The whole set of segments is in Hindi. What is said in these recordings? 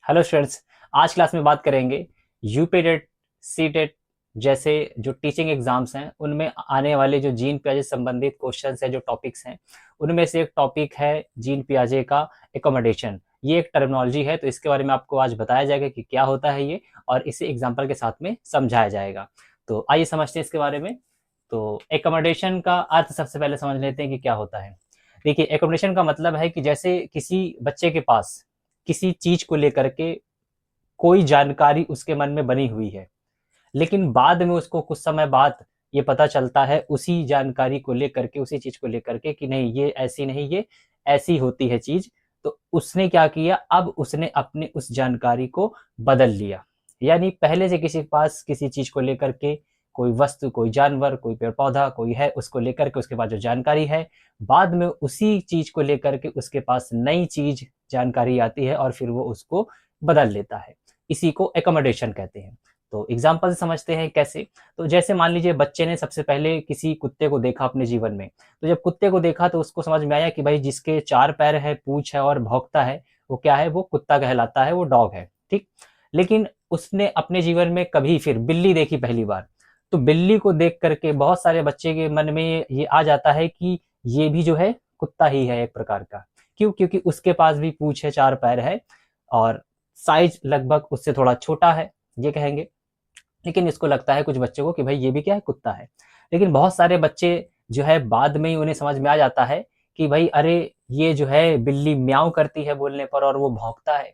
Hello students. आज क्लास में बात करेंगे यूपीटेट, सीटेट जैसे जो टीचिंग एग्जाम्स हैं उनमें आने वाले जो जीन पियाजे से संबंधित क्वेश्चंस हैं, जो टॉपिक्स हैं उनमें से एक टॉपिक है जीन पियाजे का एकोमोडेशन। ये एक टर्मिनोलॉजी है, तो इसके बारे में आपको आज बताया जाएगा कि क्या होता है ये, और इसे एग्जाम्पल के साथ में समझाया जाएगा। तो आइए समझते हैं इसके बारे में। तो एकोमोडेशन का अर्थ सबसे पहले समझ लेते हैं कि क्या होता है। देखिए, एकोमोडेशन का मतलब है कि जैसे किसी बच्चे के पास किसी चीज को लेकर के कोई जानकारी उसके मन में बनी हुई है, लेकिन बाद में उसको कुछ समय बाद ये पता चलता है उसी जानकारी को लेकर के, उसी चीज को लेकर के कि नहीं ये ऐसी नहीं, ये ऐसी होती है चीज। तो उसने क्या किया, अब उसने अपने उस जानकारी को बदल लिया। यानी पहले से किसी के पास किसी चीज को लेकर के, कोई वस्तु, कोई जानवर, कोई पेड़ पौधा कोई है, उसको लेकर के उसके पास जो जानकारी है, बाद में उसी चीज को लेकर के उसके पास नई चीज जानकारी आती है और फिर वो उसको बदल लेता है। इसी को एकोमोडेशन कहते हैं। तो एग्जाम्पल से समझते हैं कैसे। तो जैसे मान लीजिए बच्चे ने सबसे पहले किसी कुत्ते को देखा अपने जीवन में। तो जब कुत्ते को देखा तो उसको समझ में आया कि भाई जिसके 4 पैर है, पूंछ है और भौंकता है, वो क्या है, वो कुत्ता कहलाता है, वो डॉग है। ठीक। लेकिन उसने अपने जीवन में कभी फिर बिल्ली देखी पहली बार। तो बिल्ली को देख करके बहुत सारे बच्चे के मन में ये आ जाता है कि ये भी जो है कुत्ता ही है एक प्रकार का। क्यों? क्योंकि उसके पास भी पूंछ है, 4 पैर है और साइज लगभग उससे थोड़ा छोटा है, ये कहेंगे। लेकिन इसको लगता है कुछ बच्चों को कि भाई ये भी क्या है, कुत्ता है। लेकिन बहुत सारे बच्चे जो है बाद में ही उन्हें समझ में आ जाता है कि भाई अरे, ये जो है बिल्ली म्याऊं करती है बोलने पर और वो भौंकता है।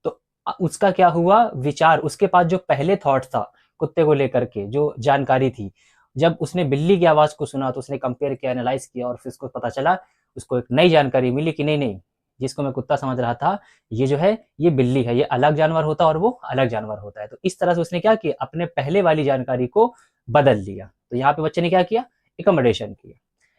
तो उसका क्या हुआ विचार, उसके पास जो पहले थॉट था कुत्ते को लेकर के, जो जानकारी थी, जब उसने बिल्ली की आवाज को सुना तो उसने कंपेयर किया, एनालाइज किया और फिर उसको पता चला, उसको एक नई जानकारी मिली कि नहीं नहीं, जिसको मैं कुत्ता समझ रहा था ये जो है ये बिल्ली है, ये अलग जानवर होता है और वो अलग जानवर होता है। तो इस तरह से उसने क्या किया, अपने पहले वाली जानकारी को बदल लिया। तो यहाँ पे बच्चे ने क्या किया, एकोमोडेशन किया।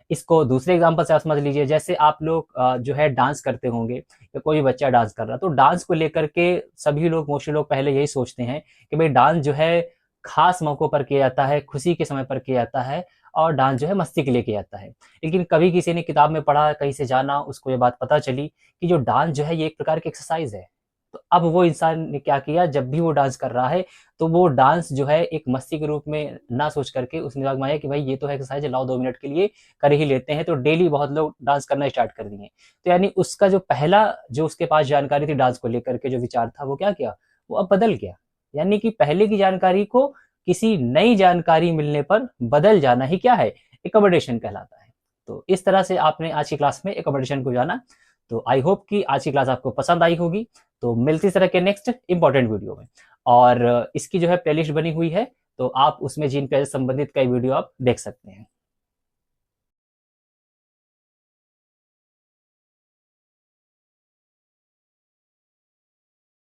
इसको दूसरे एग्जांपल से आप समझ लीजिए। जैसे आप लोग जो है डांस करते होंगे, या कोई बच्चा डांस कर रहा है, तो डांस को लेकर के सभी लोग, मोस्टली लोग पहले यही सोचते हैं कि भाई डांस जो है खास मौकों पर किया जाता है, खुशी के समय पर किया जाता है, और डांस जो है मस्ती के लिए किया जाता है। लेकिन कभी किसी ने किताब में पढ़ा, कहीं से जाना, उसको ये बात पता चली कि जो डांस जो है ये एक प्रकार की एक्सरसाइज है। तो अब वो इंसान ने क्या किया, जब भी वो डांस कर रहा है तो वो डांस जो है एक मस्ती के रूप में ना सोच करके उसने दिमाग में आया कि भाई ये तो है एक्सरसाइज है, लाओ 2 मिनट के लिए कर ही लेते हैं। तो डेली बहुत लोग डांस करना स्टार्ट कर दिए। तो यानी उसका जो पहला, जो उसके पास जानकारी थी डांस को लेकर के, जो विचार था, वो क्या किया, वो अब बदल गया। यानी कि पहले की जानकारी को किसी नई जानकारी मिलने पर बदल जाना ही क्या है, एकोमोडेशन कहलाता है। तो इस तरह से आपने आज की क्लास में एकोमोडेशन को जाना। तो आई होप कि आज की क्लास आपको पसंद आई होगी। तो मिलती इस तरह के नेक्स्ट इंपॉर्टेंट वीडियो में। और इसकी जो है प्लेलिस्ट बनी हुई है, तो आप उसमें जीन पे संबंधित कई वीडियो आप देख सकते हैं।